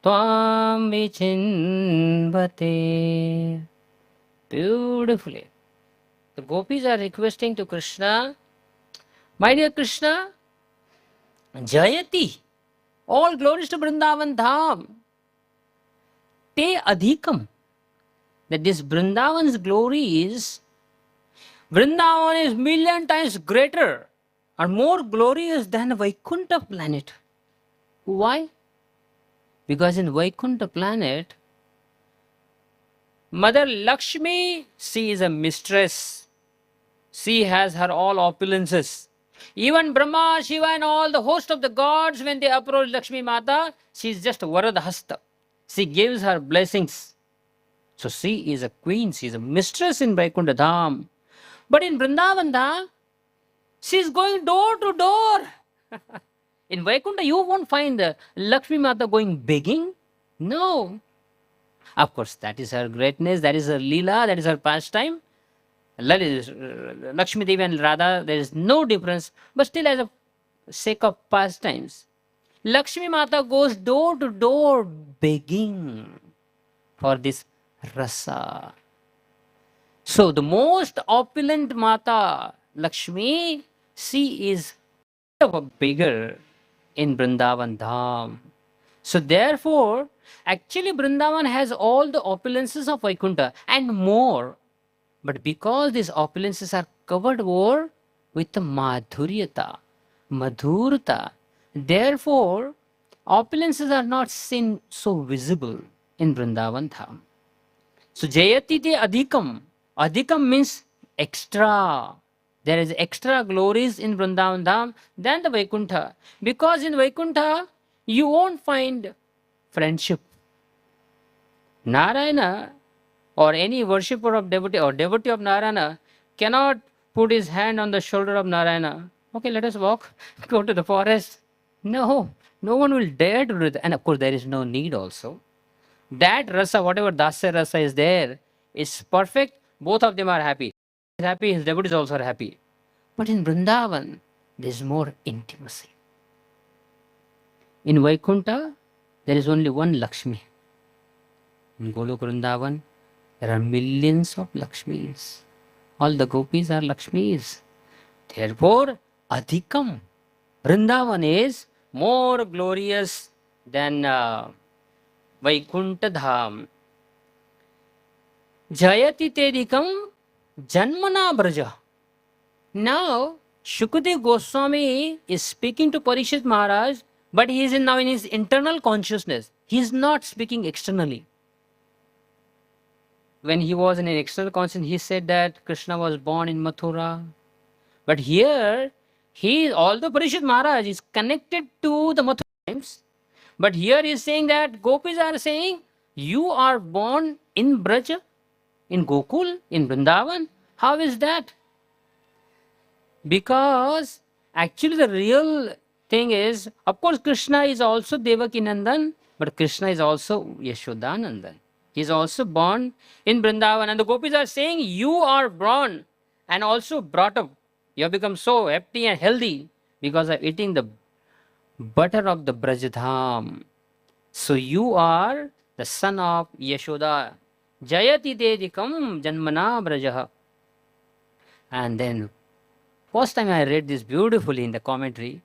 Tvam Vichinvate. Beautifully. The gopis are requesting to Krishna, my dear Krishna, Jayati, all glories to Vrindavan Dham. Te adhikam. That this Vrindavan's glory is, Vrindavan is million times greater or more glorious than Vaikuntha planet. Why? Because in Vaikuntha planet, Mother Lakshmi, she is a mistress. She has her all opulences. Even Brahma, Shiva and all the host of the gods, when they approach Lakshmi Mata, she is just Varadhasta. She gives her blessings. So she is a queen, she is a mistress in Vaikuntha Dham. But in Vrindavan Dham, she is going door to door. In Vaikuntha, you won't find Lakshmi Mata going begging. No. Of course, that is her greatness, that is her Leela, that is her pastime. Lakshmi Devi and Radha, there is no difference, but still as a sake of pastimes. Lakshmi Mata goes door to door begging for this rasa. So the most opulent Mata, Lakshmi, she is of a beggar in Vrindavan Dham. So therefore, actually Vrindavan has all the opulences of Vaikuntha and more. But because these opulences are covered over with the madhuryata, madhurta, therefore opulences are not seen so visible in Vrindavan Dham. So Jayati te adhikam. Adhikam means extra. There is extra glories in Vrindavan Dham than the Vaikuntha. Because in Vaikuntha, you won't find friendship. Narayana or any worshipper of devotee or devotee of Narayana cannot put his hand on the shoulder of Narayana. Okay, let us walk, go to the forest. No, no one will dare to do that. And of course, there is no need also. That rasa, whatever dasya rasa is there, is perfect. Both of them are happy. He is happy, his devotees also are happy. But in Vrindavan, there is more intimacy. In Vaikuntha, there is only one Lakshmi. In Golok Vrindavan, there are millions of Lakshmis. All the gopis are Lakshmis. Therefore, Adhikam. Vrindavan is more glorious than Vaikuntha Dham. Jayati Tedikam Janmana Braja. Now, Shukadev Goswami is speaking to Parikshit Maharaj, but he is now in his internal consciousness. He is not speaking externally. When he was in an external consciousness, he said that Krishna was born in Mathura. But here, although Parikshit Maharaj is connected to the Mathura times, but here he is saying that Gopis are saying, you are born in Braja, in Gokul, in Vrindavan. How is that? Because actually the real thing is, of course, Krishna is also Devaki Nandan, but Krishna is also Yashoda Nandan. He is also born in Vrindavan. And the Gopis are saying, you are born and also brought up. You have become so happy and healthy because of eating the butter of the Brajadham. So you are the son of Yashoda. Jayati dedikam janmana brajaha. And then, first time I read this beautifully in the commentary,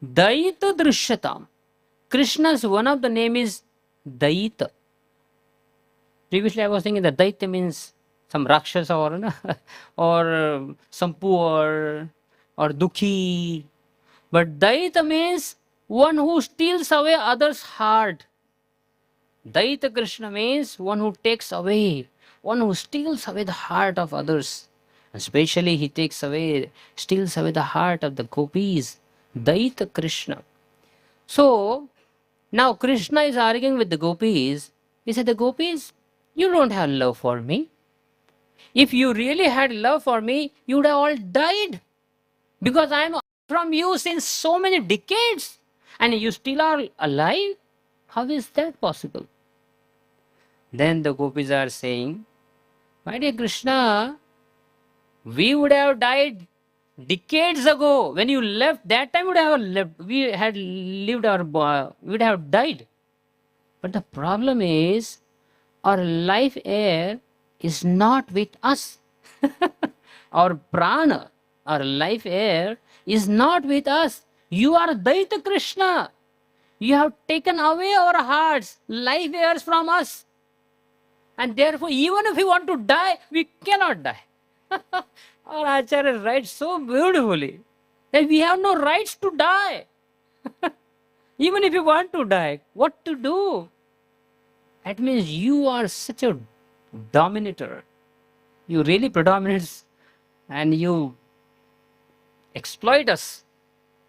Daita Drishyatam. Krishna's one of the name is Daita. Previously I was thinking that Daita means some Rakshasa or some poor or Dukhi. But Daita means one who steals away others' heart. Daita Krishna means one who takes away, one who steals away the heart of others. Especially he steals away the heart of the gopis. Daita Krishna. So, now Krishna is arguing with the gopis. He said, the gopis, you don't have love for me. If you really had love for me, you would have all died. Because I am from you since so many decades. And you still are alive? How is that possible? Then the gopis are saying, my dear Krishna, we would have died decades ago. When you left, that time we had lived we would have died. But the problem is, our life air is not with us. Our prana, our life air is not with us. You are Daita Krishna. You have taken away our hearts, life airs from us. And therefore, even if we want to die, we cannot die. Our Acharya writes so beautifully that we have no rights to die. Even if you want to die, what to do? That means you are such a dominator. You really predominate and you exploit us.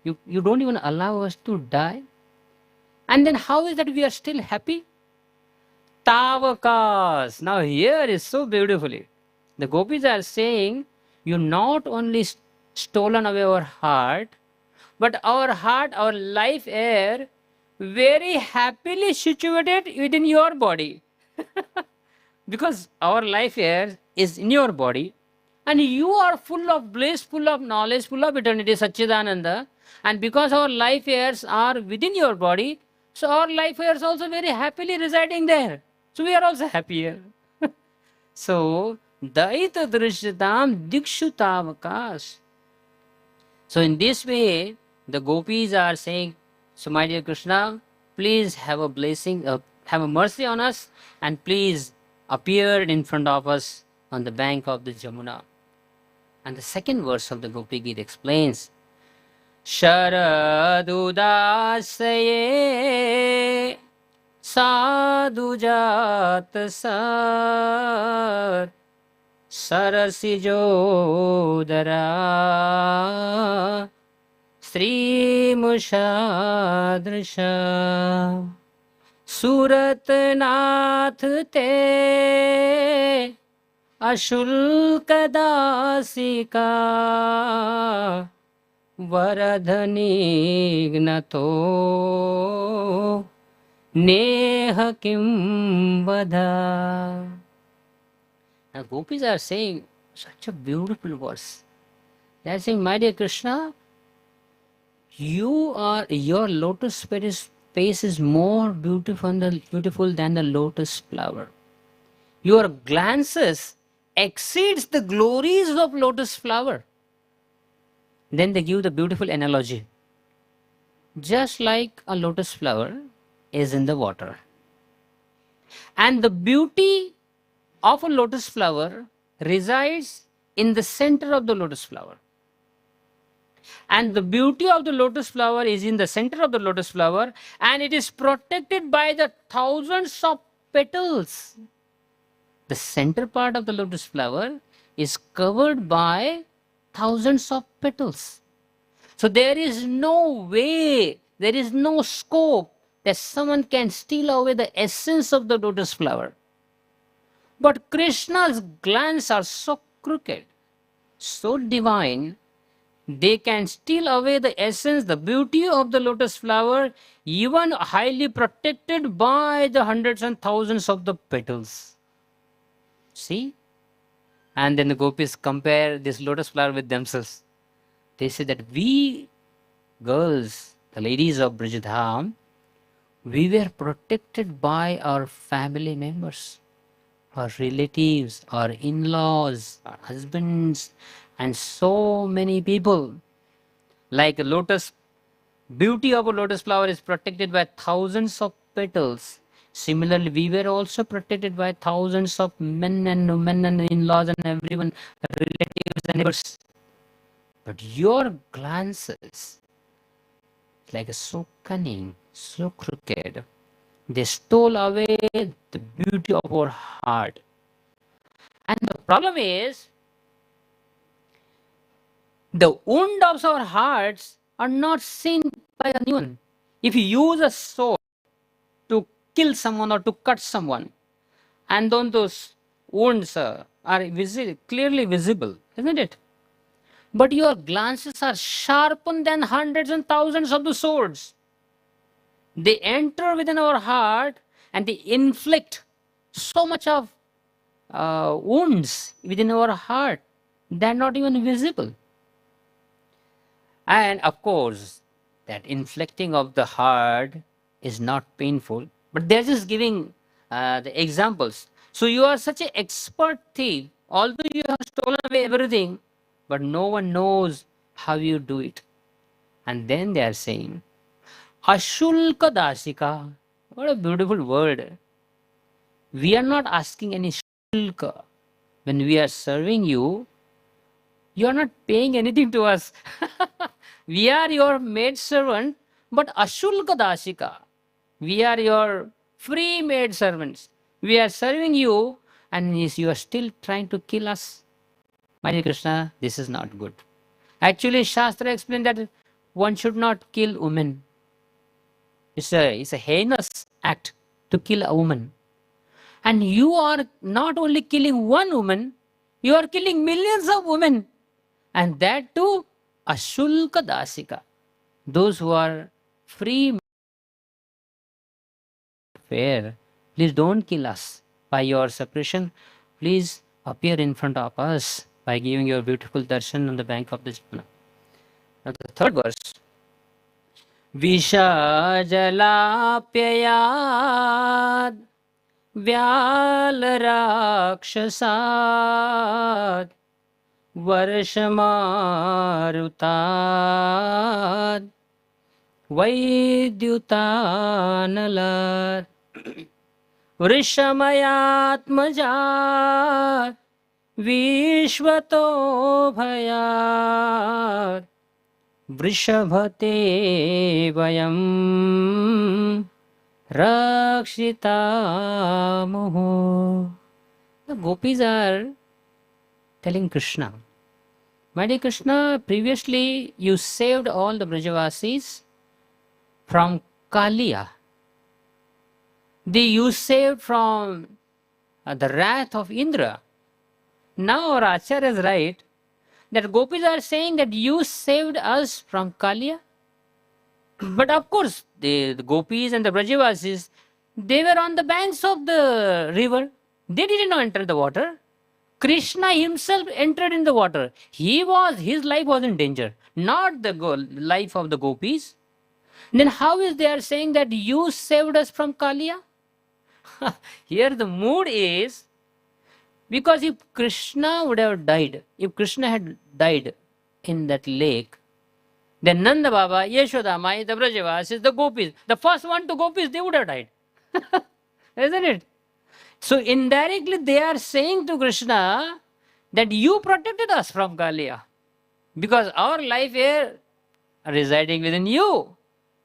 You don't even allow us to die. And then how is that we are still happy? Tavakas. Now here is so beautifully. The gopis are saying, you not only stolen away our heart, but our heart, our life air, very happily situated within your body. Because our life air is in your body, and you are full of bliss, full of knowledge, full of eternity, Satchidananda. And because our life airs are within your body, so our life airs also very happily residing there. So we are also happier. So, Daita Drishyatam Dikshu Tavakas. So in this way, the gopis are saying, so my dear Krishna, please have a blessing, have a mercy on us, and please appear in front of us on the bank of the Jamuna. And the second verse of the Gopi Gita explains, Sharadudasaye Sadhujat Sar Sarasijodara Sri Mushadrisha Suratnath Te Ashulkadasika Varadhanignato Neha Kim Vada. Now gopis are saying such a beautiful verse. They are saying, my dear Krishna, your lotus face is more beautiful than the lotus flower. Your glances exceeds the glories of lotus flower. Then they give the beautiful analogy. Just like a lotus flower is in the water. And the beauty of a lotus flower resides in the center of the lotus flower. And the beauty of the lotus flower is in the center of the lotus flower, and it is protected by the thousands of petals. The center part of the lotus flower is covered by thousands of petals. So there is no way, there is no scope that someone can steal away the essence of the lotus flower. But Krishna's glance are so crooked, so divine, they can steal away the essence, the beauty of the lotus flower, even highly protected by the hundreds and thousands of the petals. See? And then the gopis compare this lotus flower with themselves. They say that we girls, the ladies of Brijadham, we were protected by our family members, our relatives, our in-laws, our husbands, and so many people. Like a lotus, beauty of a lotus flower is protected by thousands of petals. Similarly, we were also protected by thousands of men and women and in-laws and everyone, relatives and neighbors. But your glances, like so cunning, so crooked, they stole away the beauty of our heart. And the problem is, the wound of our hearts are not seen by anyone. If you use a sword to kill someone or to cut someone, and then those wounds are clearly visible, isn't it? But your glances are sharpened than hundreds and thousands of the swords. They enter within our heart and they inflict so much of wounds within our heart. They're not even visible. And of course, that inflicting of the heart is not painful, but they're just giving the examples. So you are such an expert thief, although you have stolen away everything, but no one knows how you do it. And then they are saying, Ashulka Dasika. What a beautiful word. We are not asking any shulka. When we are serving you, you are not paying anything to us. We are your maid servant, but Ashulka Dasika. We are your free maid servants. We are serving you, and you are still trying to kill us. My dear Krishna, this is not good. Actually, Shastra explained that one should not kill women. It's a heinous act to kill a woman. And you are not only killing one woman, you are killing millions of women. And that too, Ashulka Dasika. Those who are free, fair, please don't kill us by your suppression. Please appear in front of us by giving your beautiful darshan on the bank of the Jamuna. Now the third verse. Vishajalaapyayad Vyalrakshasad Varshamarutat Vaidyutanalat Vrishamayatmajat Vishwato Bhayat Vrishabhate Vayam Rakshitamuhu. The gopis are telling Krishna, my dear Krishna, previously you saved all the Brajavasis from Kaliya. You saved from the wrath of Indra. Now our Acharya is right that gopis are saying that you saved us from Kaliya. But of course, the gopis and the Brajavasis, they were on the banks of the river. They did not enter the water. Krishna himself entered in the water. His life was in danger, not the life of the gopis. Then how is they are saying that you saved us from Kaliya? Here the mood is, because if Krishna would have died, if Krishna had died in that lake, then Nanda Baba, Yashoda Mai, the Brajavasis, the gopis, the first one to gopis, they would have died. Isn't it? So indirectly they are saying to Krishna that you protected us from Kaliya, because our life here residing within you.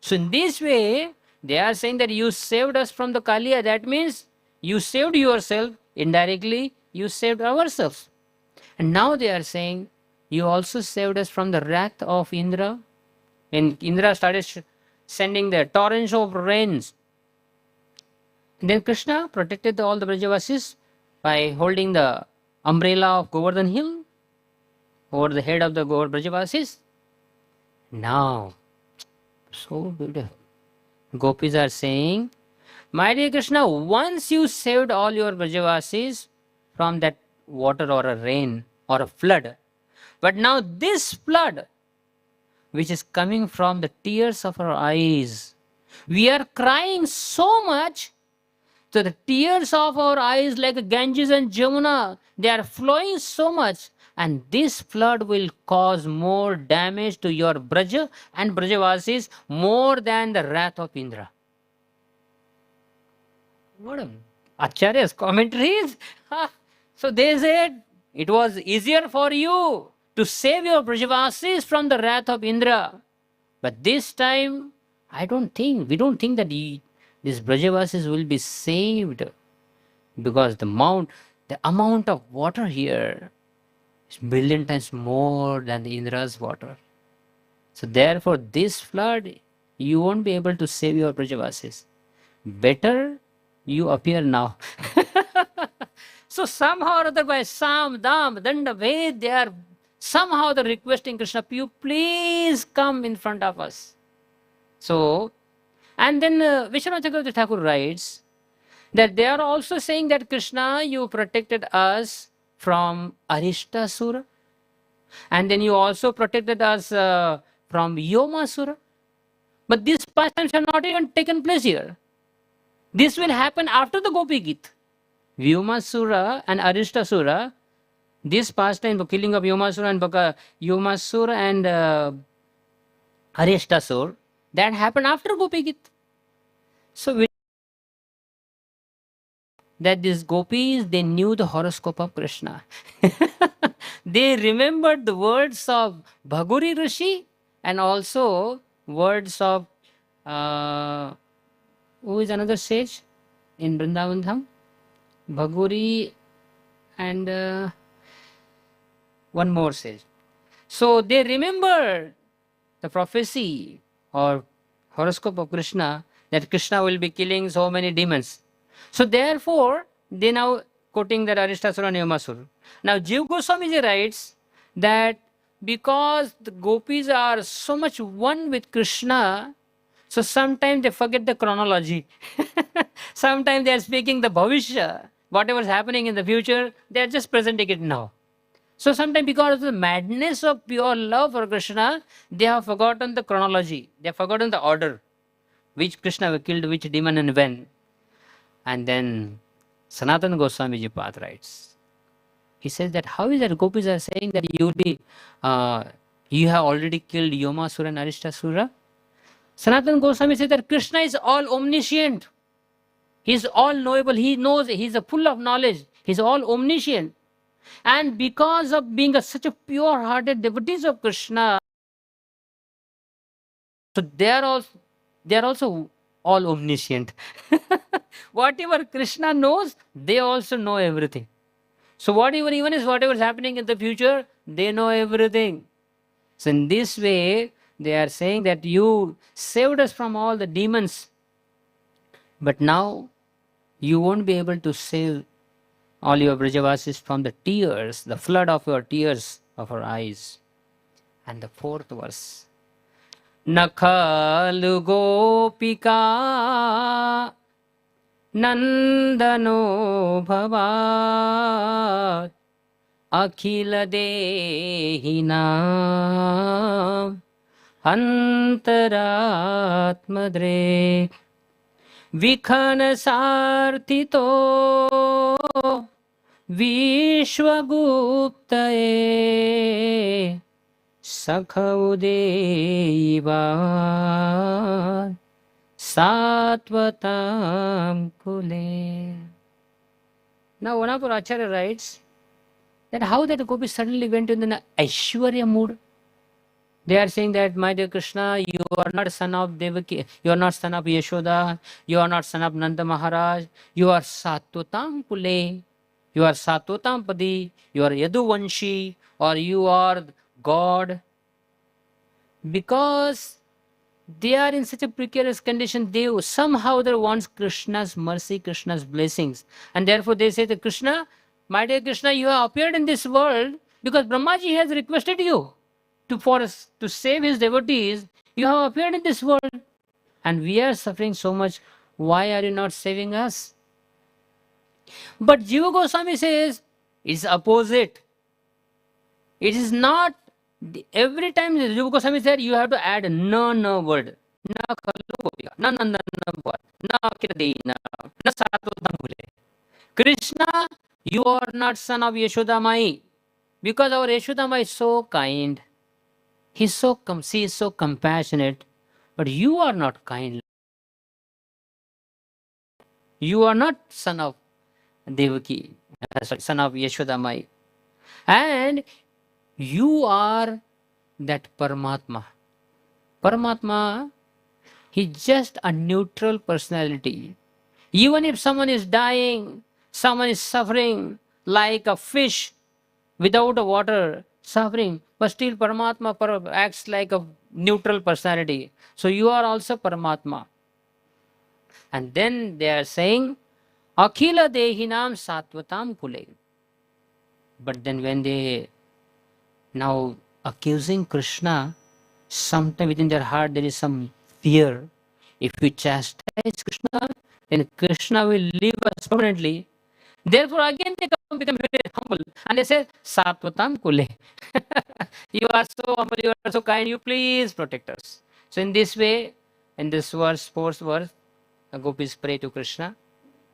So in this way, they are saying that you saved us from the Kaliya. That means you saved yourself. Indirectly, you saved ourselves. And now they are saying, you also saved us from the wrath of Indra. When Indra started sending the torrents of rains, then Krishna protected all the Brajavasis by holding the umbrella of Govardhan Hill over the head of the Brajavasis. Now, so beautiful. Gopis are saying, my dear Krishna, once you saved all your Brajavasis from that water or a rain or a flood, but now this flood, which is coming from the tears of our eyes, we are crying so much So the tears of our eyes like Ganges and Jamuna, they are flowing so much. And this flood will cause more damage to your Braja and Brajavasis more than the wrath of Indra. What a Acharya's commentaries. So they said it was easier for you to save your Brajavasis from the wrath of Indra. But this time, we don't think that these Brajavasis will be saved, because the amount of water here is million times more than the Indra's water. So therefore, this flood, you won't be able to save your Brajavasis. Better you appear now. So somehow or other, by Sam, Dam, Danda, Ved, they are somehow they're requesting Krishna, you please come in front of us. So, and then Vishwanath Chakravarti Thakur writes that they are also saying that Krishna, you protected us from Arishtasura, and then you also protected us from Yomasura. But these pastimes have not even taken place here. This will happen after the Gopi Gita. Vyomasura and Arishtasura, this pastime, the killing of Yomasura and Arishtasura, that happened after Gopi Gita. So that these gopis, they knew the horoscope of Krishna. They remembered the words of Bhaguri Rishi and also words of who is another sage in Vrindavan Dham? Bhaguri and one more sage. So they remember the prophecy or horoscope of Krishna, that Krishna will be killing so many demons. So therefore, they now quoting that Arishtasura and Yomasura. Now Jiva Goswami writes that because the gopis are so much one with Krishna, so sometimes they forget the chronology. Sometimes they are speaking the bhavishya, whatever is happening in the future, they are just presenting it now. So sometimes because of the madness of pure love for Krishna, they have forgotten the chronology. They have forgotten the order. Which Krishna killed which demon and when. And then Sanatana Goswami Ji Path writes. He says that how is that gopis are saying that you have already killed Yomasura and Arishtasura? Sanatana Goswami says that Krishna is all omniscient. He is all knowable. He knows. He is full of knowledge. He is all omniscient. And because of being such a pure-hearted devotees of Krishna, so they are also all omniscient. Whatever Krishna knows, they also know everything. So whatever is happening in the future, they know everything. So in this way, they are saying that you saved us from all the demons, but now you won't be able to save all your Brajavasis from the tears, the flood of your tears of our eyes. And the fourth verse. Nakhalu gopika nandano bhavat akhila dehina antaratmadre vikhana sarthito vishwaguptaye Sakhaudevan Satvatam Kule. Now one of our Acharya writes that how that Gopi suddenly went into an Aishwarya mood. They are saying that, my dear Krishna, you are not son of Devaki, you are not son of Yashoda, you are not son of Nanda Maharaj, you are Satvatam Kule, you are Satvatam Padi, you are Yaduvanshi, or you are God. Because they are in such a precarious condition, they somehow they want Krishna's mercy, Krishna's blessings. And therefore they say to Krishna, my dear Krishna, you have appeared in this world because Brahmaji has requested you to save his devotees. You have appeared in this world and we are suffering so much. Why are you not saving us? But Jiva Goswami says it's opposite. It is not. Every time Jiva Goswami said, you have to add no word. न खलु गोपिका न नंदन वर न किरदेन न सात्वतम कुले. Krishna, you are not son of Yashodamai, because our Yashodamai is so kind. She is so compassionate, but you are not kind. You are not son of Devaki, son of Yashodamai. And you are that Paramatma. Paramatma, he's just a neutral personality. Even if someone is dying, someone is suffering like a fish without a water, suffering, but still Paramatma acts like a neutral personality. So you are also Paramatma. And then they are saying, Akhila Dehinam Satvatam Kule. But then when they now accusing Krishna, sometime within their heart there is some fear. If we chastise Krishna, then Krishna will leave us permanently. Therefore, again they become very humble and they say, Satvatam Kule. You are so humble, you are so kind, you please protect us. So, in this way, in this verse, fourth verse, the Gopis pray to Krishna.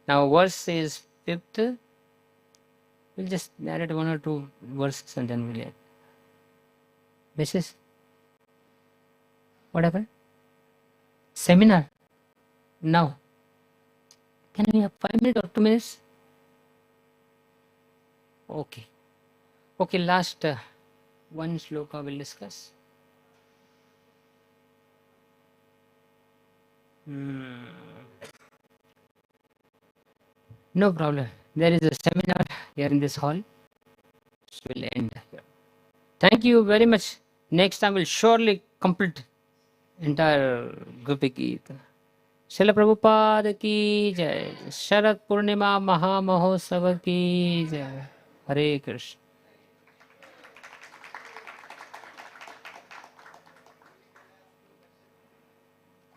Now, verse is fifth. We'll just narrate one or two verses and then we'll end. This is what happened? Seminar. Now, can we have 5 minutes or 2 minutes? Okay. Okay, last one shloka we'll discuss. No problem. There is a seminar here in this hall. So we'll end here. Thank you very much. Next time we'll surely complete entire Gopi Gita. Srila Prabhupada ki jai. Sharad Purnima Maha Mahotsav ki jai. Hare Krishna.